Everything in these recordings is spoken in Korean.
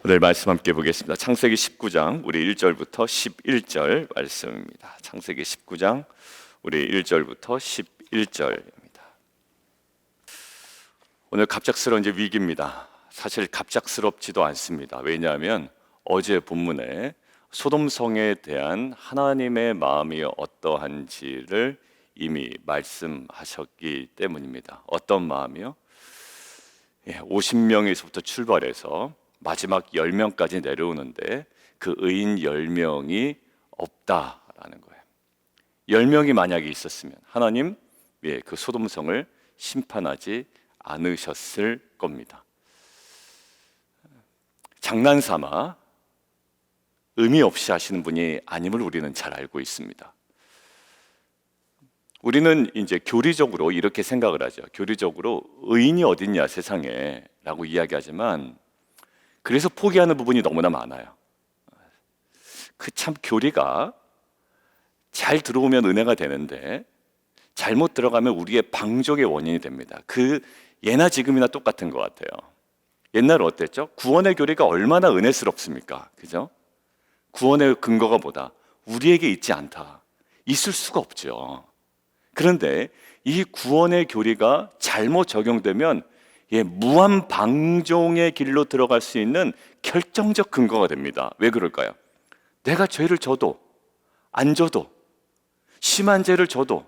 오늘 말씀 함께 보겠습니다. 창세기 19장 우리 1절부터 11절 말씀입니다. 창세기 19장 우리 1절부터 11절입니다. 오늘 갑작스러운 위기입니다. 사실 갑작스럽지도 않습니다. 왜냐하면 어제 본문에 소돔성에 대한 하나님의 마음이 어떠한지를 이미 말씀하셨기 때문입니다. 어떤 마음이요? 50명에서부터 출발해서 마지막 10명까지 내려오는데 그 의인 10명이 없다라는 거예요. 10명이 만약에 있었으면 하나님 그 소돔성을 심판하지 않으셨을 겁니다. 장난삼아 의미 없이 하시는 분이 아님을 우리는 잘 알고 있습니다. 우리는 이제 교리적으로 이렇게 생각을 하죠. 교리적으로 의인이 어딨냐 세상에 라고 이야기하지만 그래서 포기하는 부분이 너무나 많아요. 그 참 교리가 잘 들어오면 은혜가 되는데 잘못 들어가면 우리의 방종의 원인이 됩니다. 그 예나 지금이나 똑같은 것 같아요. 옛날에 어땠죠? 구원의 교리가 얼마나 은혜스럽습니까? 그죠? 구원의 근거가 뭐다? 우리에게 있지 않다. 있을 수가 없죠. 그런데 이 구원의 교리가 잘못 적용되면 무한 방종의 길로 들어갈 수 있는 결정적 근거가 됩니다. 왜 그럴까요? 내가 죄를 져도 안 져도 심한 죄를 져도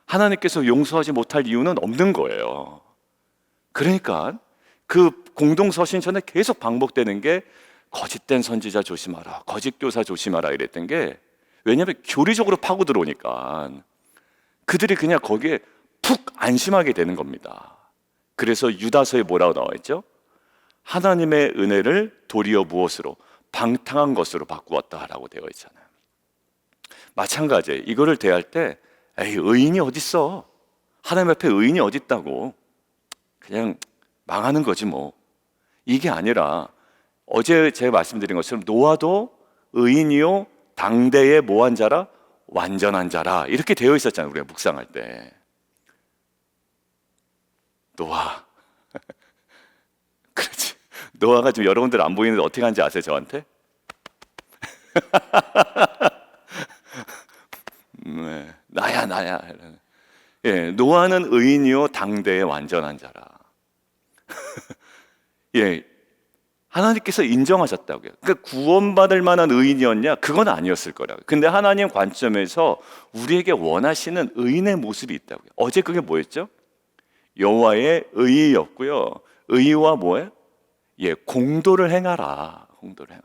하나님께서 용서하지 못할 이유는 없는 거예요. 그러니까 그 공동서신전에 계속 반복되는 게 거짓된 선지자 조심하라, 거짓 교사 조심하라 이랬던 게 왜냐하면 교리적으로 파고 들어오니까 그들이 그냥 거기에 푹 안심하게 되는 겁니다. 그래서 유다서에 뭐라고 나와 있죠? 하나님의 은혜를 도리어 무엇으로? 방탕한 것으로 바꾸었다라고 되어 있잖아요. 마찬가지예요. 이거를 대할 때 의인이 어딨어? 하나님 앞에 의인이 어딨다고? 그냥 망하는 거지 뭐. 이게 아니라 어제 제가 말씀드린 것처럼 노아도 의인이요 당대의 뭐한 자라? 완전한 자라 이렇게 되어 있었잖아요. 우리가 묵상할 때 노아 그렇지. 노아가 지금 여러분들 안 보이는데 어떻게 하는지 아세요? 저한테? 나야 노아는 의인이요 당대의 완전한 자라. 하나님께서 인정하셨다고요. 그러니까 구원받을 만한 의인이었냐? 그건 아니었을 거라고요. 근데 하나님 관점에서 우리에게 원하시는 의인의 모습이 있다고요. 어제 그게 뭐였죠? 여호와의 의였고요. 의와 뭐예요? 공도를 행하라. 공도를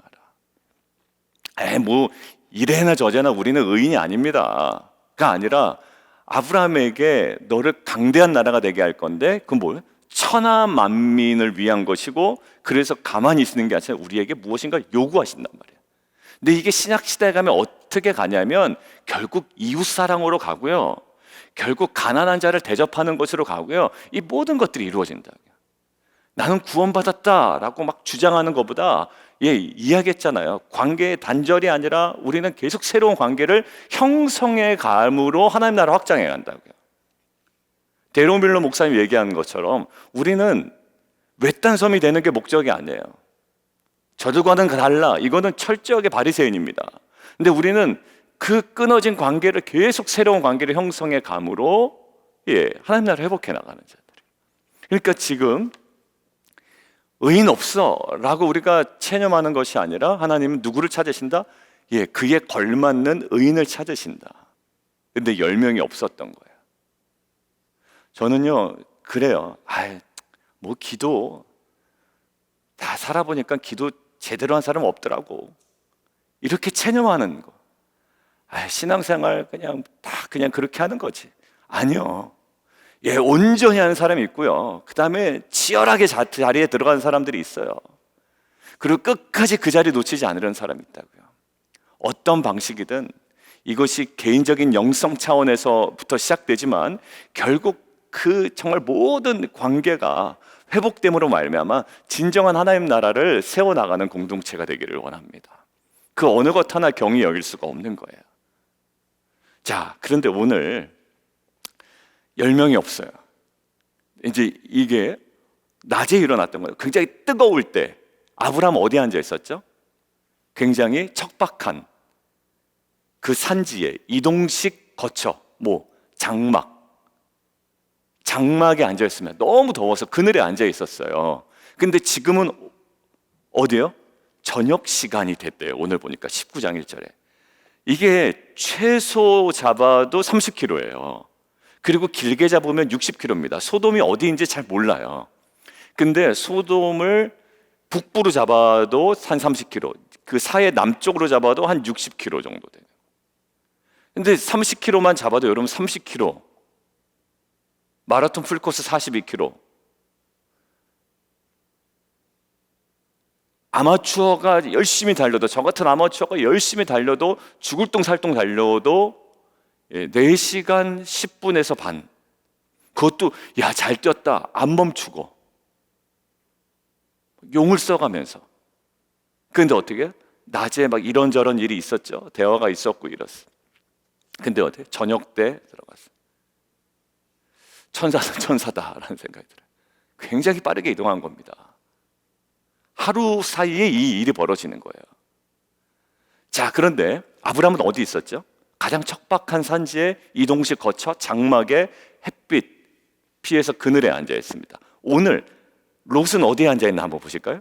행하라. 뭐 이래나 저래나 우리는 의인이 아닙니다. 가 아니라 아브라함에게 너를 강대한 나라가 되게 할 건데 그건 뭐예요? 천하 만민을 위한 것이고 그래서 가만히 있는 게 아니라 우리에게 무엇인가 요구하신단 말이에요. 근데 이게 신약 시대에 가면 어떻게 가냐면 결국 이웃 사랑으로 가고요. 결국 가난한 자를 대접하는 것으로 가고요. 이 모든 것들이 이루어진다고요. 나는 구원받았다라고 막 주장하는 것보다 이야기했잖아요. 관계의 단절이 아니라 우리는 계속 새로운 관계를 형성해 감으로 하나님 나라 확장해 간다고요. 데로밀러 목사님 얘기하는 것처럼 우리는 외딴 섬이 되는 게 목적이 아니에요. 저들과는 달라. 이거는 철저하게 바리새인입니다. 근데 우리는 그 끊어진 관계를 계속 새로운 관계를 형성해 감으로 하나님 나라를 회복해 나가는 자들. 그러니까 지금 의인 없어 라고 우리가 체념하는 것이 아니라 하나님은 누구를 찾으신다? 그에 걸맞는 의인을 찾으신다. 근데 10명이 없었던 거예요. 저는요 그래요. 뭐 기도 다 살아보니까 기도 제대로 한 사람 없더라고. 이렇게 체념하는 거. 신앙생활 그냥 그렇게 하는 거지. 아니요. 온전히 하는 사람이 있고요. 그 다음에 치열하게 자리에 들어가는 사람들이 있어요. 그리고 끝까지 그 자리 놓치지 않으려는 사람이 있다고요. 어떤 방식이든 이것이 개인적인 영성 차원에서부터 시작되지만 결국 그 정말 모든 관계가 회복됨으로 말미암아 진정한 하나님 나라를 세워나가는 공동체가 되기를 원합니다. 그 어느 것 하나 경히 여길 수가 없는 거예요. 자, 그런데 오늘 10명이 없어요. 이제 이게 낮에 일어났던 거예요. 굉장히 뜨거울 때 아브라함 어디에 앉아 있었죠? 굉장히 척박한 그 산지에 이동식 거처, 장막에 앉아 있으면 너무 더워서 그늘에 앉아 있었어요. 근데 지금은 어디요? 저녁 시간이 됐대요. 오늘 보니까 19장 1절에. 이게 최소 잡아도 30km예요. 그리고 길게 잡으면 60km입니다. 소돔이 어디인지 잘 몰라요. 근데 소돔을 북부로 잡아도 한 30km, 그 사해 남쪽으로 잡아도 한 60km 정도 돼요. 근데 30km만 잡아도 여러분 30km, 마라톤 풀코스 42km. 아마추어가 열심히 달려도, 저 같은 아마추어가 열심히 달려도, 죽을 똥 살 똥 달려도 4시간 10분에서 반. 그것도 야, 잘 뛰었다, 안 멈추고 용을 써가면서. 근데 어떻게? 낮에 막 이런저런 일이 있었죠. 대화가 있었고 이랬어. 근데 어때? 저녁 때 들어갔어. 천사는 천사다라는 생각이 들어요. 굉장히 빠르게 이동한 겁니다. 하루 사이에 이 일이 벌어지는 거예요. 자, 그런데 아브라함은 어디 있었죠? 가장 척박한 산지에 이동식 거처 장막에 햇빛 피해서 그늘에 앉아 있습니다. 오늘 롯은 어디에 앉아 있나 한번 보실까요?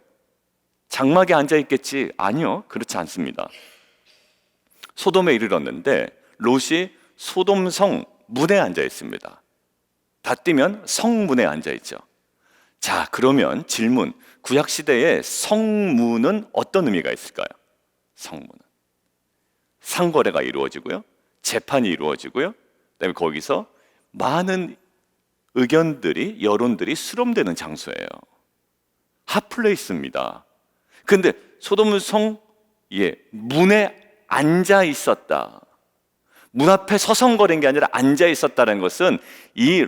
장막에 앉아 있겠지? 아니요, 그렇지 않습니다. 소돔에 이르렀는데 롯이 소돔성 문에 앉아 있습니다. 다 뛰면 성문에 앉아 있죠. 자, 그러면 질문, 구약 시대에 성문은 어떤 의미가 있을까요? 성문은 상거래가 이루어지고요, 재판이 이루어지고요, 그다음에 거기서 많은 의견들이, 여론들이 수렴되는 장소예요. 핫플레이스입니다. 근데 소돔성 문에 앉아 있었다. 문 앞에 서성거린 게 아니라 앉아 있었다는 것은 이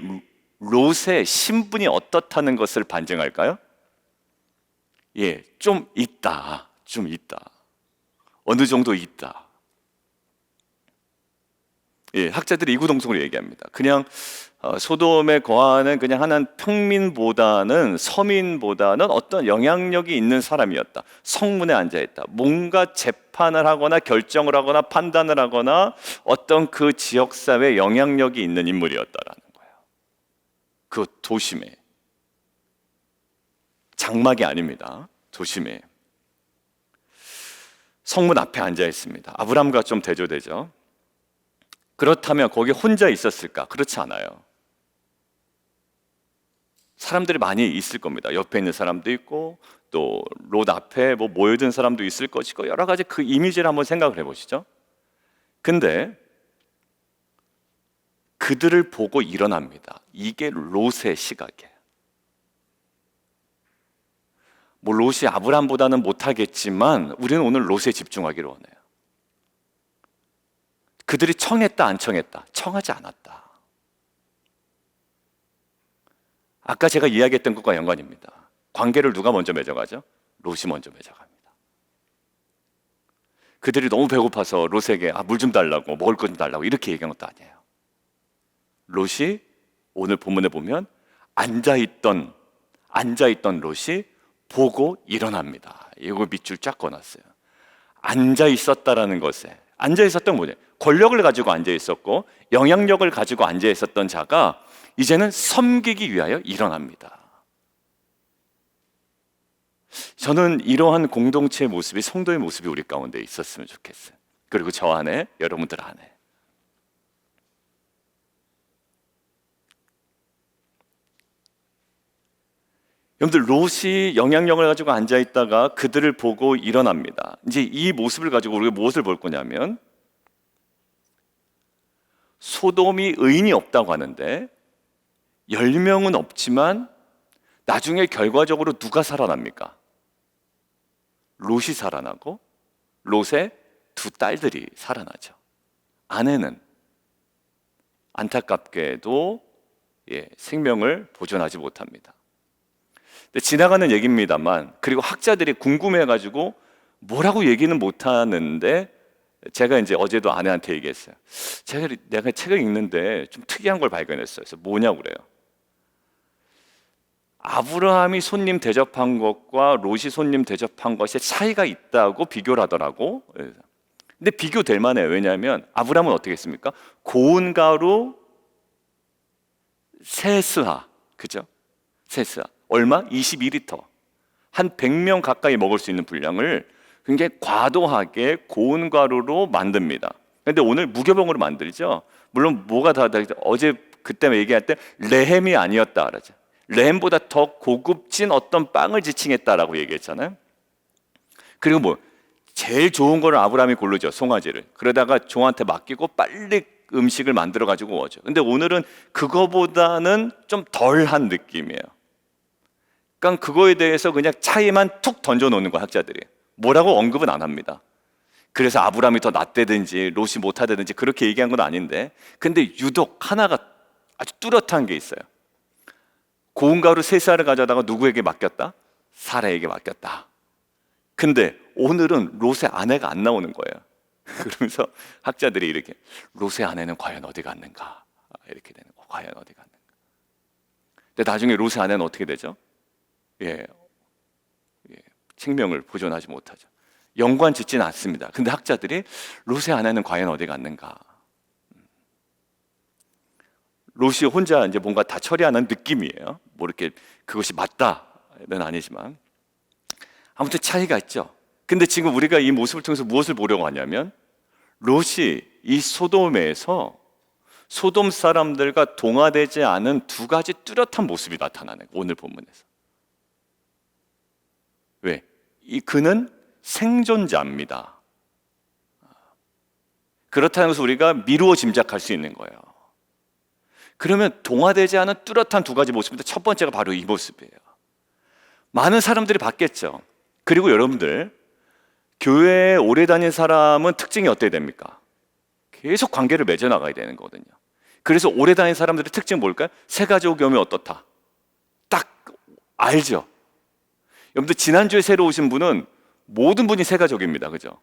롯의 신분이 어떻다는 것을 반증할까요? 좀 있다. 어느 정도 있다. 학자들이 이구동성으로 얘기합니다. 그냥 소돔에 거하는 그냥 한 평민보다는, 서민보다는 어떤 영향력이 있는 사람이었다. 성문에 앉아있다. 뭔가 재판을 하거나 결정을 하거나 판단을 하거나 어떤 그 지역사회에 영향력이 있는 인물이었다라는 거예요. 그 도심에, 장막이 아닙니다. 도심에 성문 앞에 앉아있습니다. 아브람과 좀 대조되죠. 그렇다면 거기 혼자 있었을까? 그렇지 않아요. 사람들이 많이 있을 겁니다. 옆에 있는 사람도 있고, 또 롯 앞에 모여든 사람도 있을 것이고, 여러 가지 그 이미지를 한번 생각을 해보시죠. 근데 그들을 보고 일어납니다. 이게 롯의 시각이에요. 롯이 아브람보다는 못하겠지만 우리는 오늘 롯에 집중하기를 원해요. 그들이 청했다, 안 청했다? 청하지 않았다. 아까 제가 이야기했던 것과 연관입니다. 관계를 누가 먼저 맺어가죠? 롯이 먼저 맺어갑니다. 그들이 너무 배고파서 롯에게 물 좀 달라고, 먹을 것 좀 달라고 이렇게 얘기한 것도 아니에요. 롯이 오늘 본문에 보면 앉아있던 롯이 보고 일어납니다. 이거 밑줄 쫙 꺼놨어요. 앉아있었다라는 것에, 앉아있었던 뭐냐? 권력을 가지고 앉아있었고 영향력을 가지고 앉아있었던 자가 이제는 섬기기 위하여 일어납니다. 저는 이러한 공동체의 모습이, 성도의 모습이 우리 가운데 있었으면 좋겠어요. 그리고 저 안에, 여러분들 안에. 여러분들, 롯이 영향력을 가지고 앉아있다가 그들을 보고 일어납니다. 이제 이 모습을 가지고 우리가 무엇을 볼 거냐면, 소돔이 의인이 없다고 하는데 10명은 없지만 나중에 결과적으로 누가 살아납니까? 롯이 살아나고 롯의 두 딸들이 살아나죠. 아내는 안타깝게도 생명을 보존하지 못합니다. 근데 지나가는 얘기입니다만, 그리고 학자들이 궁금해가지고 뭐라고 얘기는 못하는데, 제가 이제 어제도 아내한테 얘기했어요. 내가 책을 읽는데 좀 특이한 걸 발견했어요. 그래서 뭐냐고 그래요. 아브라함이 손님 대접한 것과 롯이 손님 대접한 것에 차이가 있다고 비교를 하더라고. 근데 비교될 만해요. 왜냐하면 아브라함은 어떻게 했습니까? 고운 가루 세스하, 그죠? 세스하 얼마? 22리터. 한 100명 가까이 먹을 수 있는 분량을 굉장히 과도하게 고운 가루로 만듭니다. 근데 오늘 무교병으로 만들죠. 물론 뭐가 다르죠? 어제 그때 얘기할 때 레헴이 아니었다 그러죠. 레헴보다 더 고급진 어떤 빵을 지칭했다라고 얘기했잖아요. 그리고 뭐 제일 좋은 거를 아브라함이 고르죠. 송아지를. 그러다가 종한테 맡기고 빨리 음식을 만들어 가지고 오죠. 근데 오늘은 그거보다는 좀 덜한 느낌이에요. 그러니까 그거에 대해서 그냥 차이만 툭 던져 놓는 거야, 학자들이. 뭐라고 언급은 안 합니다. 그래서 아브라함이 더 낫다든지 롯이 못하다든지 그렇게 얘기한 건 아닌데, 근데 유독 하나가 아주 뚜렷한 게 있어요. 고운 가루 3쌀을 가져다가 누구에게 맡겼다? 사라에게 맡겼다. 근데 오늘은 롯의 아내가 안 나오는 거예요. 그러면서 학자들이 이렇게, 롯의 아내는 과연 어디 갔는가? 이렇게 되는 거. 과연 어디 갔는가? 근데 나중에 롯의 아내는 어떻게 되죠? 생명을 보존하지 못하죠. 연관 짓지는 않습니다. 근데 학자들이 롯의 아내는 과연 어디 갔는가? 롯이 혼자 이제 뭔가 다 처리하는 느낌이에요. 뭐 이렇게 그것이 맞다는 아니지만 아무튼 차이가 있죠. 근데 지금 우리가 이 모습을 통해서 무엇을 보려고 하냐면, 롯이 이 소돔에서 소돔 사람들과 동화되지 않은 2가지 뚜렷한 모습이 나타나는 거예요. 오늘 본문에서. 왜? 그는 생존자입니다. 그렇다는 것을 우리가 미루어 짐작할 수 있는 거예요. 그러면 동화되지 않은 뚜렷한 2가지 모습인데, 첫 번째가 바로 이 모습이에요. 많은 사람들이 봤겠죠. 그리고 여러분들, 교회에 오래 다닌 사람은 특징이 어떻게 됩니까? 계속 관계를 맺어나가야 되는 거거든요. 그래서 오래 다닌 사람들의 특징은 뭘까요? 새가족이 오면 어떻다? 딱 알죠. 여러분들, 지난주에 새로 오신 분은 모든 분이 새가족입니다. 그죠?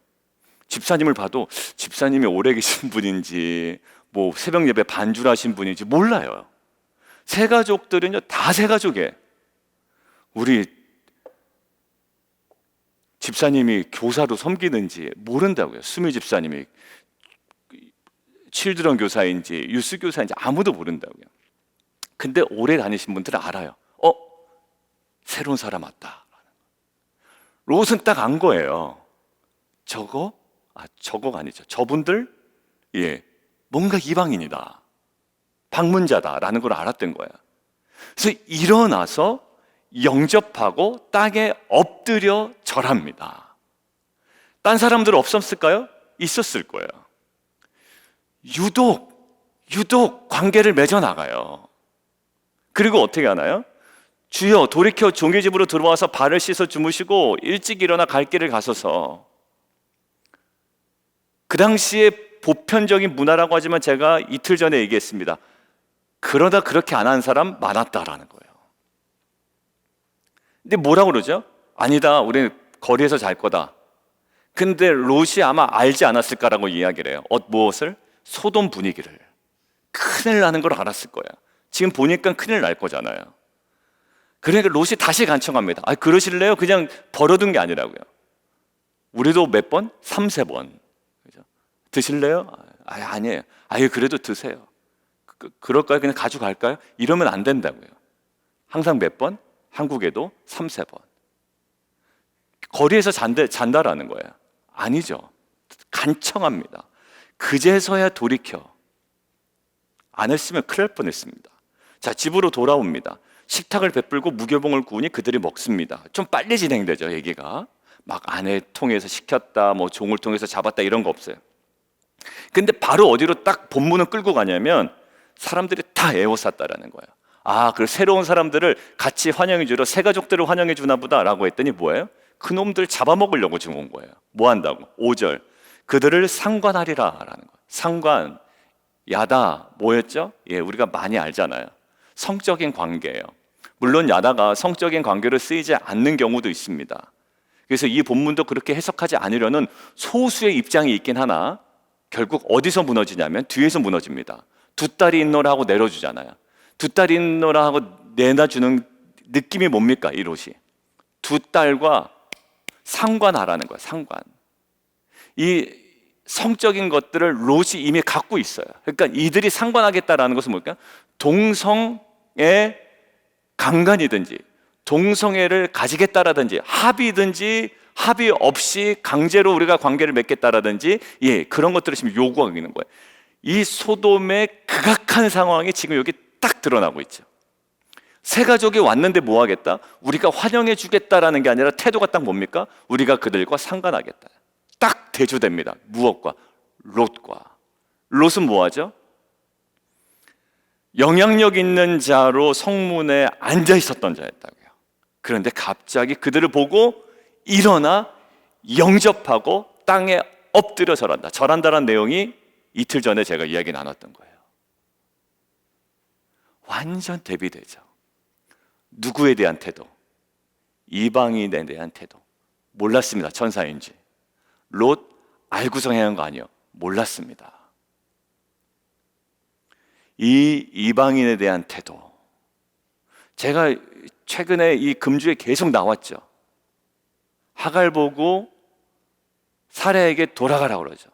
집사님을 봐도 집사님이 오래 계신 분인지, 뭐 새벽 예배 반주하신 분인지 몰라요. 새가족들은요, 다 새가족이에요. 우리 집사님이 교사로 섬기는지 모른다고요. 수미 집사님이 칠드런 교사인지 유스 교사인지 아무도 모른다고요. 근데 오래 다니신 분들은 알아요. 새로운 사람 왔다. 롯은 딱 안 거예요. 저거가 아니죠. 저분들, 뭔가 이방인이다, 방문자다라는 걸 알았던 거야. 그래서 일어나서 영접하고 땅에 엎드려 절합니다. 딴 사람들 없었을까요? 있었을 거예요. 유독 관계를 맺어나가요. 그리고 어떻게 하나요? 주여, 돌이켜 종의 집으로 들어와서 발을 씻어 주무시고 일찍 일어나 갈 길을 가소서. 그 당시에 보편적인 문화라고 하지만 제가 이틀 전에 얘기했습니다. 그러다 그렇게 안 한 사람 많았다라는 거예요. 근데 뭐라고 그러죠? 아니다, 우리는 거리에서 잘 거다. 근데 롯이 아마 알지 않았을까라고 이야기를 해요. 무엇을? 소돔 분위기를. 큰일 나는 걸 알았을 거야. 지금 보니까 큰일 날 거잖아요. 그러니까 롯이 다시 간청합니다. 그러실래요? 그냥 버려둔 게 아니라고요. 우리도 몇 번? 3-4번. 그죠? 드실래요? 아니에요. 그래도 드세요. 그럴까요? 그냥 가져갈까요? 이러면 안 된다고요. 항상 몇 번? 한국에도 3-4번. 거리에서 잔다라는 거예요. 아니죠. 간청합니다. 그제서야 돌이켜. 안 했으면 큰일 날 뻔했습니다. 자, 집으로 돌아옵니다. 식탁을 베풀고 무교봉을 구우니 그들이 먹습니다. 좀 빨리 진행되죠, 얘기가. 막 아내 통해서 시켰다, 뭐 종을 통해서 잡았다, 이런 거 없어요. 근데 바로 어디로 딱 본문을 끌고 가냐면, 사람들이 다 애워쌌다라는 거예요. 그 새로운 사람들을 같이 환영해 주러 새가족들을 환영해 주나 보다라고 했더니 뭐예요? 그놈들 잡아먹으려고 지금 온 거예요. 뭐 한다고? 5절. 그들을 상관하리라라는 거예요. 상관, 야다, 뭐였죠? 우리가 많이 알잖아요. 성적인 관계예요. 물론 야다가 성적인 관계로 쓰이지 않는 경우도 있습니다. 그래서 이 본문도 그렇게 해석하지 않으려는 소수의 입장이 있긴 하나, 결국 어디서 무너지냐면 뒤에서 무너집니다. 두 딸이 있노라 하고 내려주잖아요. 두 딸이 있노라 하고 내놔주는 느낌이 뭡니까? 이 롯이 두 딸과 상관하라는 거야. 상관. 이 성적인 것들을 롯이 이미 갖고 있어요. 그러니까 이들이 상관하겠다라는 것은 뭘까? 동성애 강간이든지 동성애를 가지겠다라든지 합의든지 합의 없이 강제로 우리가 관계를 맺겠다라든지 그런 것들을 지금 요구하고 있는 거예요. 이 소돔의 극악한 상황이 지금 여기 딱 드러나고 있죠. 세 가족이 왔는데 뭐 하겠다? 우리가 환영해 주겠다라는 게 아니라 태도가 딱 뭡니까? 우리가 그들과 상관하겠다. 딱 대조됩니다. 무엇과? 롯과. 롯은 뭐 하죠? 영향력 있는 자로 성문에 앉아 있었던 자였다고요. 그런데 갑자기 그들을 보고 일어나 영접하고 땅에 엎드려 절한다. 절한다라는 내용이 이틀 전에 제가 이야기 나눴던 거예요. 완전 대비되죠. 누구에 대한 태도? 이방인에 대한 태도. 몰랐습니다. 천사인지. 롯 알고서 행한 거 아니에요. 몰랐습니다. 이 이방인에 대한 태도. 제가 최근에 이 금주에 계속 나왔죠. 하갈 보고 사레에게 돌아가라고 그러죠.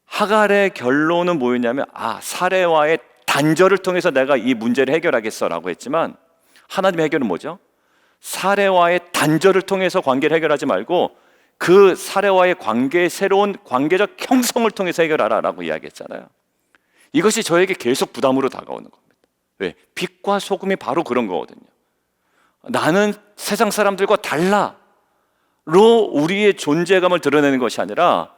하갈의 결론은 뭐였냐면 사레와의 단절을 통해서 내가 이 문제를 해결하겠어라고 했지만 하나님의 해결은 뭐죠? 사레와의 단절을 통해서 관계를 해결하지 말고 그 사레와의 관계의 새로운 관계적 형성을 통해서 해결하라라고 이야기했잖아요. 이것이 저에게 계속 부담으로 다가오는 겁니다. 왜? 빛과 소금이 바로 그런 거거든요. 나는 세상 사람들과 달라로 우리의 존재감을 드러내는 것이 아니라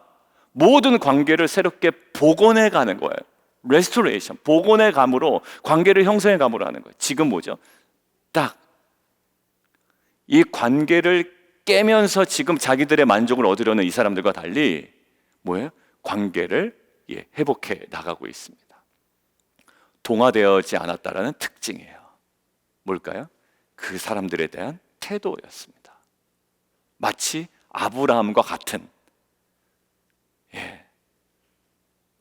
모든 관계를 새롭게 복원해 가는 거예요. 레스토레이션, 복원의 감으로 관계를 형성해 감으로 하는 거예요. 지금 뭐죠? 딱 이 관계를 깨면서 지금 자기들의 만족을 얻으려는 이 사람들과 달리 뭐예요? 관계를 회복해 나가고 있습니다. 동화되어지 않았다라는 특징이에요. 뭘까요? 그 사람들에 대한 태도였습니다. 마치 아브라함과 같은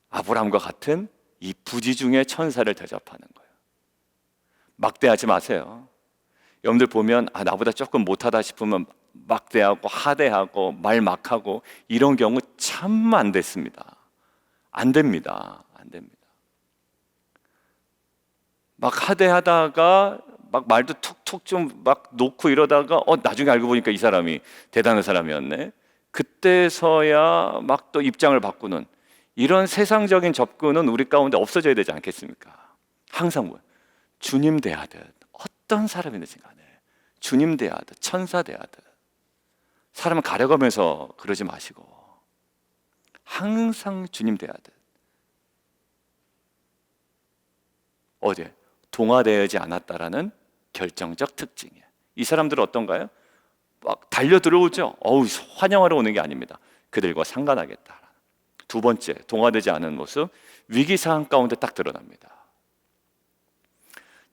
아브라함과 같은 이 부지중의 천사를 대접하는 거예요. 막대하지 마세요. 여러분들 보면 나보다 조금 못하다 싶으면 막대하고 하대하고 말 막하고 이런 경우 참 안 됐습니다. 안 됩니다. 안 됩니다. 막 하대하다가 막 말도 툭툭 좀 막 놓고 이러다가 나중에 알고 보니까 이 사람이 대단한 사람이었네. 그때서야 막 또 입장을 바꾸는 이런 세상적인 접근은 우리 가운데 없어져야 되지 않겠습니까? 항상 뭐예요? 주님 대하듯 어떤 사람이든지 간에 주님 대하듯 천사 대하듯 사람을 가려가면서 그러지 마시고 항상 주님 대하듯 어디에? 동화되지 않았다라는 결정적 특징이에요. 이 사람들은 어떤가요? 막 달려 들어오죠. 환영하러 오는 게 아닙니다. 그들과 상관하겠다. 두 번째, 동화되지 않은 모습, 위기 상황 가운데 딱 드러납니다.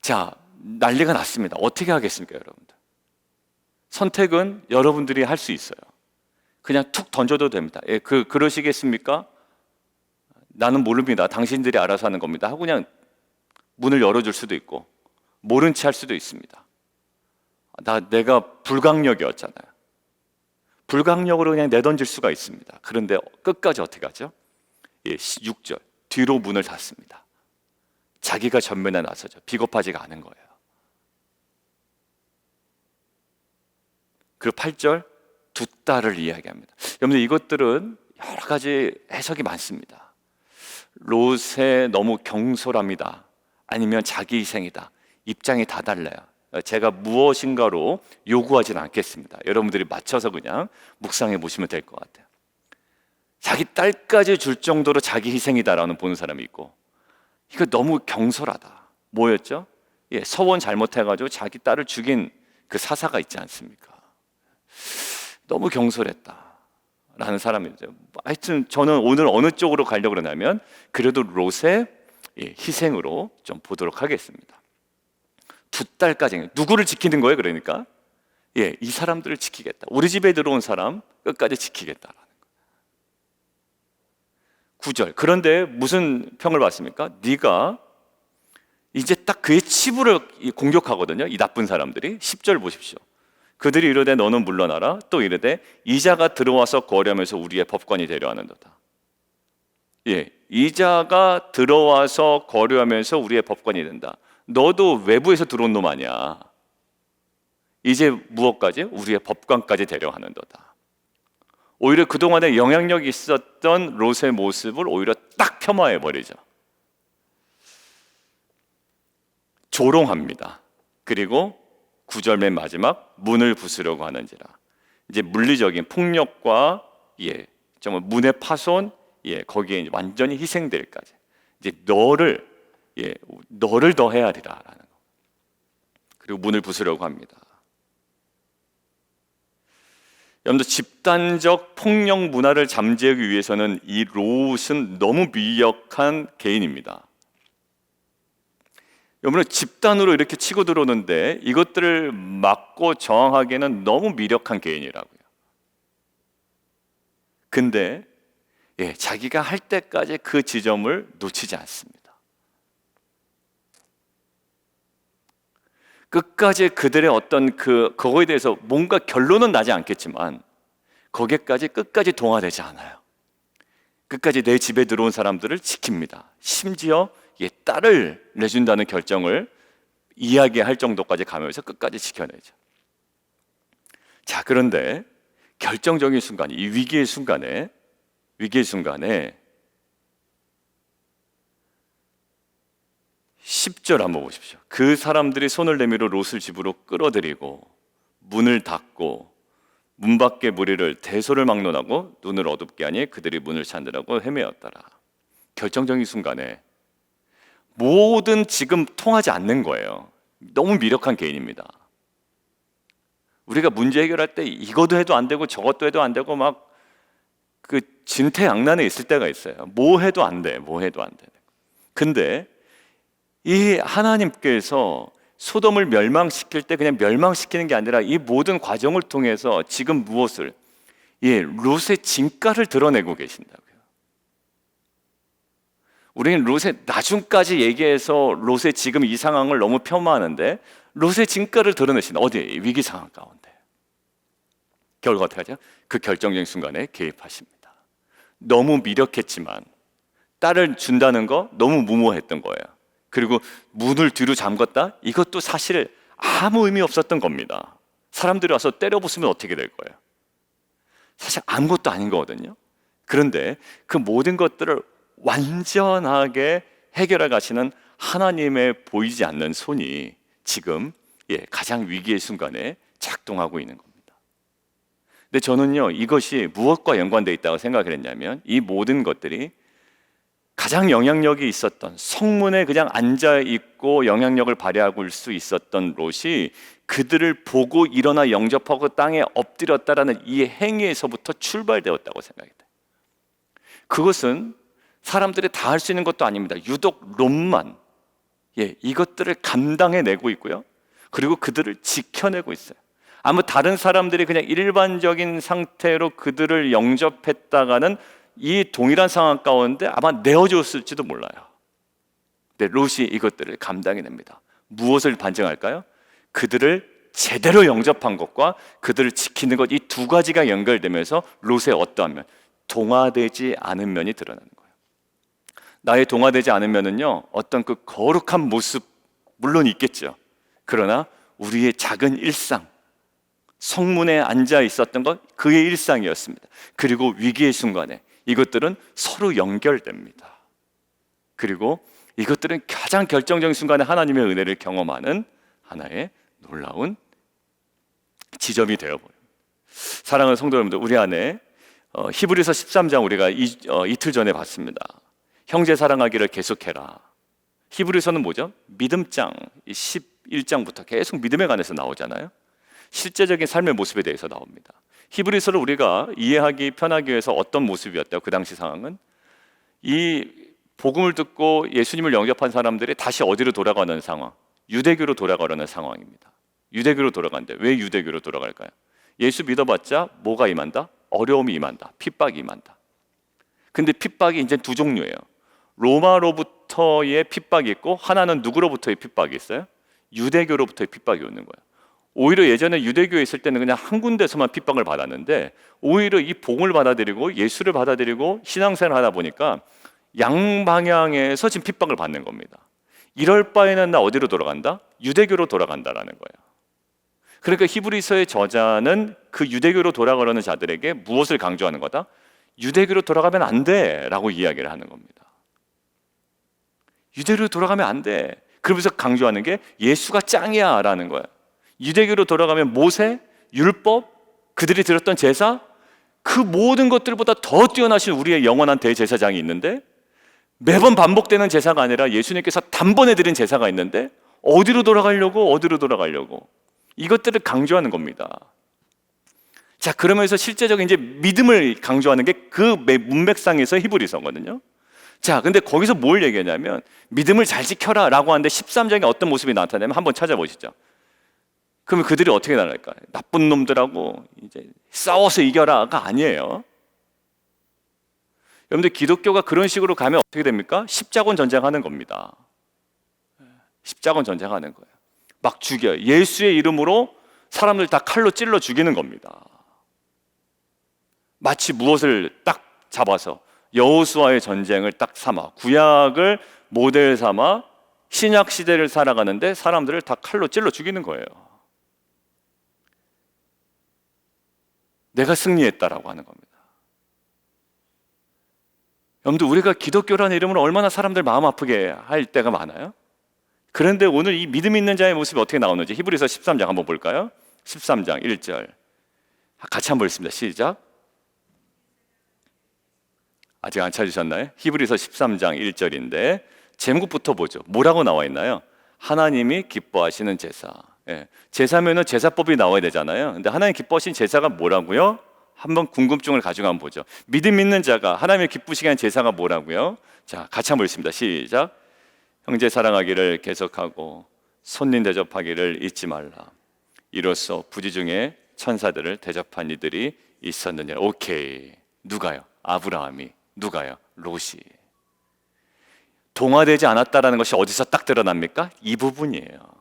자, 난리가 났습니다. 어떻게 하겠습니까, 여러분들? 선택은 여러분들이 할 수 있어요. 그냥 툭 던져도 됩니다. 그러시겠습니까? 나는 모릅니다. 당신들이 알아서 하는 겁니다. 하고 그냥 문을 열어줄 수도 있고 모른 채 할 수도 있습니다. 내가 불강력이었잖아요. 불강력으로 그냥 내던질 수가 있습니다. 그런데 끝까지 어떻게 하죠? 6절 뒤로 문을 닫습니다. 자기가 전면에 나서죠. 비겁하지가 않은 거예요. 그리고 8절 두 딸을 이야기합니다. 여러분들 이것들은 여러 가지 해석이 많습니다. 롯의 너무 경솔합니다. 아니면 자기 희생이다. 입장이 다 달라요. 제가 무엇인가로 요구하지는 않겠습니다. 여러분들이 맞춰서 그냥 묵상해 보시면 될 것 같아요. 자기 딸까지 줄 정도로 자기 희생이다라는 보는 사람이 있고, 이거 너무 경솔하다. 뭐였죠? 서원 잘못해가지고 자기 딸을 죽인 그 사사가 있지 않습니까? 너무 경솔했다라는 사람이죠. 하여튼 저는 오늘 어느 쪽으로 가려고 그러냐면 그래도 롯의 희생으로 좀 보도록 하겠습니다. 두 딸까지 누구를 지키는 거예요? 그러니까 이 사람들을 지키겠다. 우리 집에 들어온 사람 끝까지 지키겠다라는 거예요. 9절 그런데 무슨 평을 받습니까? 네가 이제 딱 그의 치부를 공격하거든요. 이 나쁜 사람들이. 10절 보십시오. 그들이 이르되 너는 물러나라. 또 이르되 이자가 들어와서 거래하면서 우리의 법관이 되려 하는도다. 예, 이자가 들어와서 거래하면서 우리의 법관이 된다. 너도 외부에서 들어온 놈 아니야. 이제 무엇까지? 우리의 법관까지 되려 하는도다. 오히려 그동안에 영향력이 있었던 롯의 모습을 오히려 딱 폄하해 버리죠. 조롱합니다. 그리고 9절 맨 마지막 문을 부수려고 하는지라. 이제 물리적인 폭력과 정말 문의 파손, 거기에 이제 완전히 희생될까지. 이제 너를 더 헤아리라라는 거. 그리고 문을 부수려고 합니다. 여러분들 집단적 폭력 문화를 잠재우기 위해서는 이 롯은 너무 미력한 개인입니다. 여러분 집단으로 이렇게 치고 들어오는데 이것들을 막고 저항하기에는 너무 미력한 개인이라고요. 근데 자기가 할 때까지 그 지점을 놓치지 않습니다. 끝까지 그들의 어떤 그거에 대해서 뭔가 결론은 나지 않겠지만 거기까지 끝까지 동화되지 않아요. 끝까지 내 집에 들어온 사람들을 지킵니다. 심지어 딸을 내준다는 결정을 이야기할 정도까지 가면서 끝까지 지켜내죠. 자, 그런데 결정적인 순간, 이 위기의 순간에 10절 한번 보십시오. 그 사람들이 손을 내밀어 롯을 집으로 끌어들이고 문을 닫고 문 밖의 무리를 대소를 막론하고 눈을 어둡게 하니 그들이 문을 찾느라고 헤매었더라. 결정적인 순간에 모든 지금 통하지 않는 거예요. 너무 미력한 개인입니다. 우리가 문제 해결할 때 이것도 해도 안 되고 저것도 해도 안 되고 막 그 진퇴양난에 있을 때가 있어요. 뭐 해도 안 돼. 근데 이 하나님께서 소돔을 멸망시킬 때 그냥 멸망시키는 게 아니라 이 모든 과정을 통해서 지금 무엇을? 롯의 진가를 드러내고 계신다고요. 우리는 롯의 나중까지 얘기해서 롯의 지금 이 상황을 너무 폄하하는데 롯의 진가를 드러내신다. 어디? 위기 상황 가운데. 결과 어떻게 하죠? 그 결정적인 순간에 개입하십니다. 너무 미력했지만 딸을 준다는 거 너무 무모했던 거예요. 그리고 문을 뒤로 잠갔다? 이것도 사실 아무 의미 없었던 겁니다. 사람들이 와서 때려 부수면 어떻게 될 거예요? 사실 아무것도 아닌 거거든요. 그런데 그 모든 것들을 완전하게 해결해 가시는 하나님의 보이지 않는 손이 지금 가장 위기의 순간에 작동하고 있는 겁니다. 근데 저는요, 이것이 무엇과 연관되어 있다고 생각을 했냐면 이 모든 것들이 가장 영향력이 있었던 성문에 그냥 앉아있고 영향력을 발휘하고 올 수 있었던 롯이 그들을 보고 일어나 영접하고 땅에 엎드렸다라는 이 행위에서부터 출발되었다고 생각합니다. 그것은 사람들이 다 할 수 있는 것도 아닙니다. 유독 롯만 이것들을 감당해내고 있고요. 그리고 그들을 지켜내고 있어요. 아마 다른 사람들이 그냥 일반적인 상태로 그들을 영접했다가는 이 동일한 상황 가운데 아마 내어줬을지도 몰라요. 근데 롯이 이것들을 감당해냅니다. 무엇을 반증할까요? 그들을 제대로 영접한 것과 그들을 지키는 것, 이 두 가지가 연결되면서 롯의 어떠한 면, 동화되지 않은 면이 드러나는 거예요. 나의 동화되지 않은 면은요, 어떤 그 거룩한 모습 물론 있겠죠. 그러나 우리의 작은 일상, 성문에 앉아 있었던 것, 그의 일상이었습니다. 그리고 위기의 순간에 이것들은 서로 연결됩니다. 그리고 이것들은 가장 결정적인 순간에 하나님의 은혜를 경험하는 하나의 놀라운 지점이 되어버립니다. 사랑하는 성도 여러분들, 우리 안에 히브리서 13장 우리가 이틀 전에 봤습니다. 형제 사랑하기를 계속해라. 히브리서는 뭐죠? 믿음장 11장부터 계속 믿음에 관해서 나오잖아요. 실제적인 삶의 모습에 대해서 나옵니다. 히브리서를 우리가 이해하기 편하기 위해서 어떤 모습이었대요? 그 당시 상황은 이 복음을 듣고 예수님을 영접한 사람들이 다시 어디로 돌아가는 상황? 유대교로 돌아가려는 상황입니다. 유대교로 돌아가는데 왜 유대교로 돌아갈까요? 예수 믿어봤자 뭐가 임한다? 어려움이 임한다. 핍박이 임한다. 근데 핍박이 이제 두 종류예요. 로마로부터 하나로부터의 핍박이 있고 하나는 누구로부터의 핍박이 있어요? 유대교로부터의 핍박이 오는 거예요. 오히려 예전에 유대교에 있을 때는 그냥 한 군데서만 핍박을 받았는데 오히려 이 복음을 받아들이고 예수를 받아들이고 신앙생활을 하다 보니까 양방향에서 지금 핍박을 받는 겁니다. 이럴 바에는 나 어디로 돌아간다? 유대교로 돌아간다라는 거예요. 그러니까 히브리서의 저자는 그 유대교로 돌아가려는 자들에게 무엇을 강조하는 거다? 유대교로 돌아가면 안 돼 라고 이야기를 하는 겁니다. 유대교로 돌아가면 안 돼. 그러면서 강조하는 게 예수가 짱이야 라는 거예요. 유대교로 돌아가면 모세, 율법, 그들이 드렸던 제사, 그 모든 것들보다 더 뛰어나신 우리의 영원한 대제사장이 있는데 매번 반복되는 제사가 아니라 예수님께서 단번에 드린 제사가 있는데 어디로 돌아가려고 이것들을 강조하는 겁니다. 자, 그러면서 실제적인 이제 믿음을 강조하는 게 그 문맥상에서 히브리서거든요. 자, 근데 거기서 뭘 얘기하냐면 믿음을 잘 지켜라 라고 하는데 13장에 어떤 모습이 나타나면 한번 찾아보시죠. 그러면 그들이 어떻게 나갈까요? 나쁜 놈들하고 이제 싸워서 이겨라가 아니에요. 여러분들 기독교가 그런 식으로 가면 어떻게 됩니까? 십자군 전쟁하는 겁니다. 십자군 전쟁하는 거예요. 막 죽여요. 예수의 이름으로 사람들 다 칼로 찔러 죽이는 겁니다. 마치 무엇을 딱 잡아서 여호수아의 전쟁을 딱 삼아 구약을 모델 삼아 신약 시대를 살아가는데 사람들을 다 칼로 찔러 죽이는 거예요. 내가 승리했다라고 하는 겁니다. 여러분들 우리가 기독교라는 이름으로 얼마나 사람들 마음 아프게 할 때가 많아요? 그런데 오늘 이 믿음 있는 자의 모습이 어떻게 나오는지 히브리서 13장 한번 볼까요? 13장 1절 같이 한번 읽습니다. 시작. 아직 안 찾으셨나요? 히브리서 13장 1절인데 제목부터 보죠. 뭐라고 나와 있나요? 하나님이 기뻐하시는 제사. 예. 제사면은 제사법이 나와야 되잖아요. 근데 하나님 기뻐하시는 제사가 뭐라고요? 한번 궁금증을 가지고 한번 보죠. 믿음 있는 자가 하나님을 기쁘시게 하는 제사가 뭐라고요? 자, 같이 한번 읽습니다. 시작. 형제 사랑하기를 계속하고 손님 대접하기를 잊지 말라. 이로써 부지 중에 천사들을 대접한 이들이 있었느니라. 오케이. 누가요? 아브라함이. 누가요? 롯이. 동화되지 않았다라는 것이 어디서 딱 드러납니까? 이 부분이에요.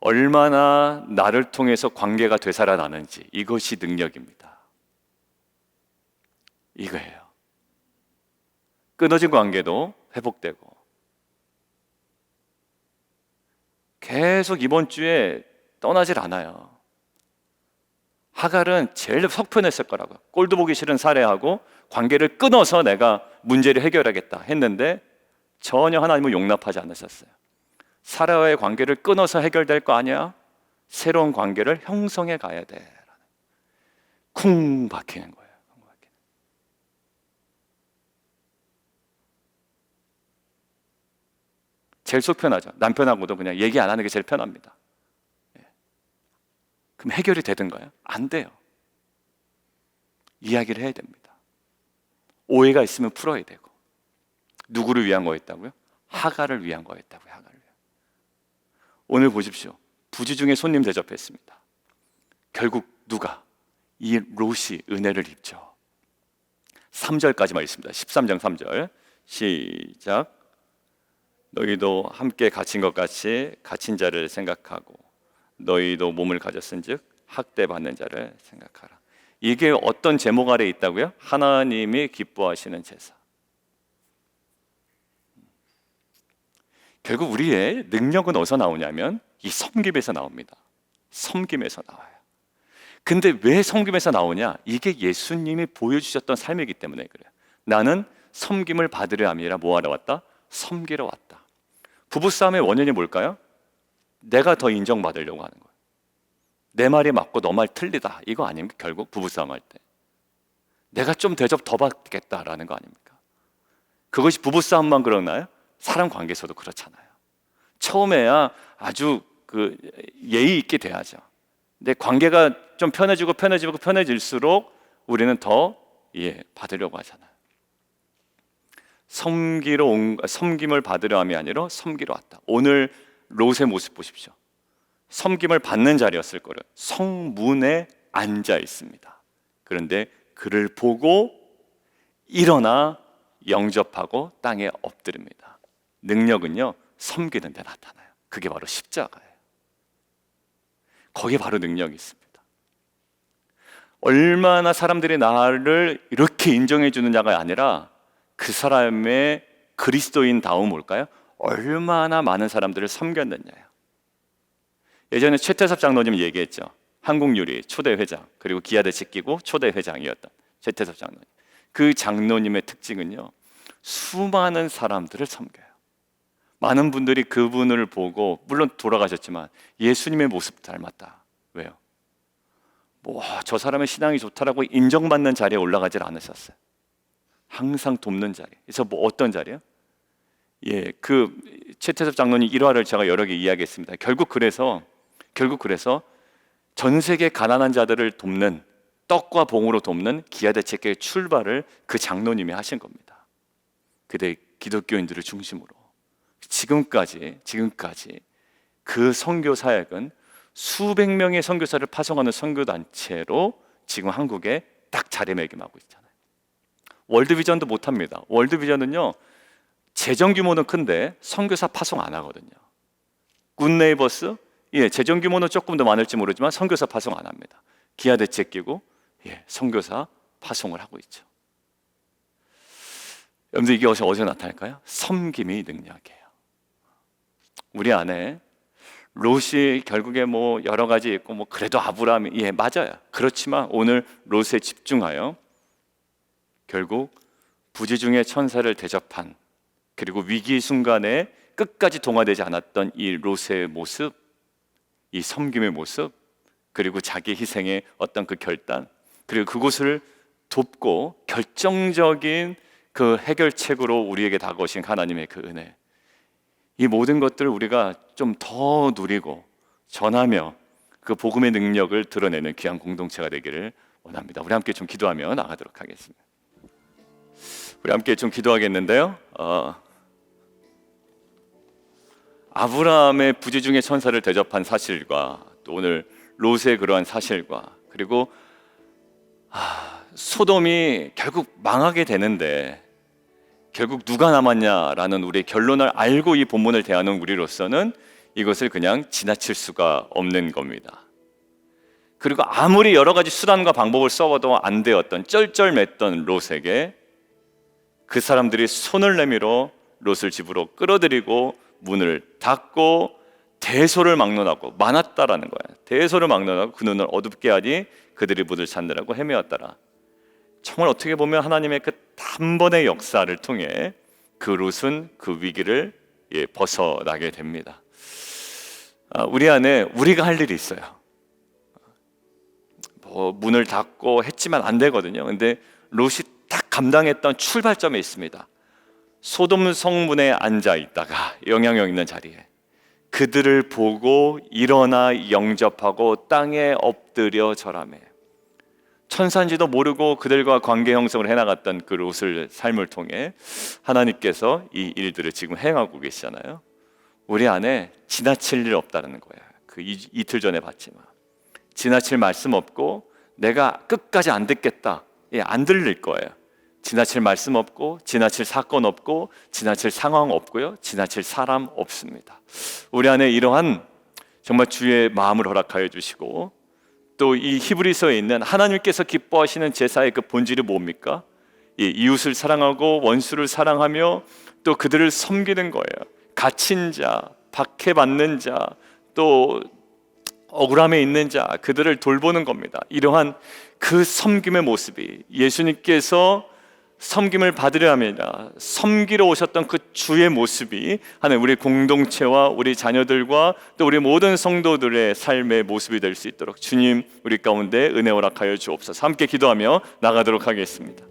얼마나 나를 통해서 관계가 되살아나는지 이것이 능력입니다. 이거예요. 끊어진 관계도 회복되고 계속 이번 주에 떠나질 않아요. 하갈은 제일 속편했을 거라고. 꼴도 보기 싫은 살해하고 관계를 끊어서 내가 문제를 해결하겠다 했는데 전혀 하나님은 용납하지 않으셨어요. 사라와의 관계를 끊어서 해결될 거 아니야? 새로운 관계를 형성해 가야 돼. 쿵 박히는 거예요. 제일 속 편하죠. 남편하고도 그냥 얘기 안 하는 게 제일 편합니다. 그럼 해결이 되든가요? 안 돼요. 이야기를 해야 됩니다. 오해가 있으면 풀어야 되고. 누구를 위한 거였다고요? 하갈을 위한 거였다고요. 하갈을 위한. 오늘 보십시오. 부지 중에 손님 대접했습니다. 결국 누가? 이 롯이 은혜를 입죠. 3절까지만 읽습니다. 13장 3절 시작. 너희도 함께 갇힌 것 같이 갇힌 자를 생각하고 너희도 몸을 가졌은즉 학대받는 자를 생각하라. 이게 어떤 제목 아래에 있다고요? 하나님이 기뻐하시는 제사. 결국 우리의 능력은 어디서 나오냐면 이 섬김에서 나옵니다. 섬김에서 나와요. 근데 왜 섬김에서 나오냐? 이게 예수님이 보여주셨던 삶이기 때문에 그래요. 나는 섬김을 받으려 함이라 뭐하러 왔다? 섬기러 왔다. 부부싸움의 원인이 뭘까요? 내가 더 인정받으려고 하는 거예요. 내 말이 맞고 너 말 틀리다. 이거 아닙니까? 결국 부부싸움 할 때 내가 좀 대접 더 받겠다라는 거 아닙니까? 그것이 부부싸움만 그러나요? 사람 관계에서도 그렇잖아요. 처음에야 아주 예의 있게 돼야죠. 근데 관계가 좀 편해질수록 우리는 더 받으려고 하잖아요. 섬김을 받으려 함이 아니라 섬기러 왔다. 오늘 롯의 모습 보십시오. 섬김을 받는 자리였을 거예요. 성문에 앉아 있습니다. 그런데 그를 보고 일어나 영접하고 땅에 엎드립니다. 능력은요, 섬기는 데 나타나요. 그게 바로 십자가예요. 거기에 바로 능력이 있습니다. 얼마나 사람들이 나를 이렇게 인정해 주느냐가 아니라 그 사람의 그리스도인다움 뭘까요? 얼마나 많은 사람들을 섬겼느냐요. 예전에 최태섭 장로님 얘기했죠. 한국유리 초대 회장, 그리고 기아대책 끼고 초대 회장이었던 최태섭 장로님. 그 장로님의 특징은요, 수많은 사람들을 섬겨요. 많은 분들이 그분을 보고, 물론 돌아가셨지만 예수님의 모습 닮았다. 왜요? 저 사람의 신앙이 좋다라고 인정받는 자리에 올라가질 않으셨어요. 항상 돕는 자리. 그래서 어떤 자리요? 그 최태섭 장로님 일화를 제가 여러 개 이야기했습니다. 결국 그래서 전 세계 가난한 자들을 돕는, 떡과 봉으로 돕는 기아대책회의 출발을 그 장로님이 하신 겁니다. 그때 기독교인들을 중심으로 지금까지 그 선교 사역은 수백 명의 선교사를 파송하는 선교단체로 지금 한국에 딱 자리매김하고 있잖아요. 월드비전도 못합니다. 월드비전은요, 재정 규모는 큰데 선교사 파송 안 하거든요. 굿네이버스, 재정 규모는 조금 더 많을지 모르지만 선교사 파송 안 합니다. 기아대책 끼고 선교사 파송을 하고 있죠. 여러분들, 이게 어디서 나타날까요? 섬김이 능력이에요. 우리 안에 롯이 결국에 여러 가지 있고 그래도 아브라함이 맞아요. 그렇지만 오늘 롯에 집중하여 결국 부지 중에 천사를 대접한, 그리고 위기 순간에 끝까지 동화되지 않았던 이 롯의 모습, 이 섬김의 모습, 그리고 자기 희생의 어떤 그 결단, 그리고 그곳을 돕고 결정적인 그 해결책으로 우리에게 다가오신 하나님의 그 은혜, 이 모든 것들을 우리가 좀 더 누리고 전하며 그 복음의 능력을 드러내는 귀한 공동체가 되기를 원합니다. 우리 함께 좀 기도하며 나가도록 하겠습니다. 우리 함께 좀 기도하겠는데요, 아브라함의 부지 중에 천사를 대접한 사실과 또 오늘 롯의 그러한 사실과, 그리고 소돔이 결국 망하게 되는데 결국 누가 남았냐라는 우리의 결론을 알고 이 본문을 대하는 우리로서는 이것을 그냥 지나칠 수가 없는 겁니다. 그리고 아무리 여러 가지 수단과 방법을 써도 안 되었던 쩔쩔맸던 롯에게 그 사람들이 손을 내밀어 롯을 집으로 끌어들이고 문을 닫고 대소를 막론하고 많았다라는 거예요. 대소를 막론하고 그 눈을 어둡게 하니 그들이 문을 찾느라고 헤매었더라. 정말 어떻게 보면 하나님의 그 단번의 역사를 통해 그 롯은 그 위기를 벗어나게 됩니다. 우리 안에 우리가 할 일이 있어요. 문을 닫고 했지만 안 되거든요. 근데 롯이 딱 감당했던 출발점에 있습니다. 소돔 성문에 앉아 있다가 영향력 있는 자리에 그들을 보고 일어나 영접하고 땅에 엎드려 절하며, 천사인지도 모르고 그들과 관계 형성을 해나갔던 그 롯의 삶을 통해 하나님께서 이 일들을 지금 행하고 계시잖아요. 우리 안에 지나칠 일 없다는 거예요. 그 이틀 전에 봤지만 지나칠 말씀 없고 내가 끝까지 안 듣겠다, 안 들릴 거예요. 지나칠 말씀 없고 지나칠 사건 없고 지나칠 상황 없고요, 지나칠 사람 없습니다. 우리 안에 이러한 정말 주의 마음을 허락하여 주시고, 또 이 히브리서에 있는 하나님께서 기뻐하시는 제사의 그 본질이 뭡니까? 이웃을 사랑하고 원수를 사랑하며 또 그들을 섬기는 거예요. 갇힌 자, 박해받는 자, 또 억울함에 있는 자, 그들을 돌보는 겁니다. 이러한 그 섬김의 모습이 예수님께서 섬김을 받으려 합니다. 섬기러 오셨던 그 주의 모습이 하나님 우리 공동체와 우리 자녀들과 또 우리 모든 성도들의 삶의 모습이 될 수 있도록 주님 우리 가운데 은혜 허락하여 주옵소서. 함께 기도하며 나가도록 하겠습니다.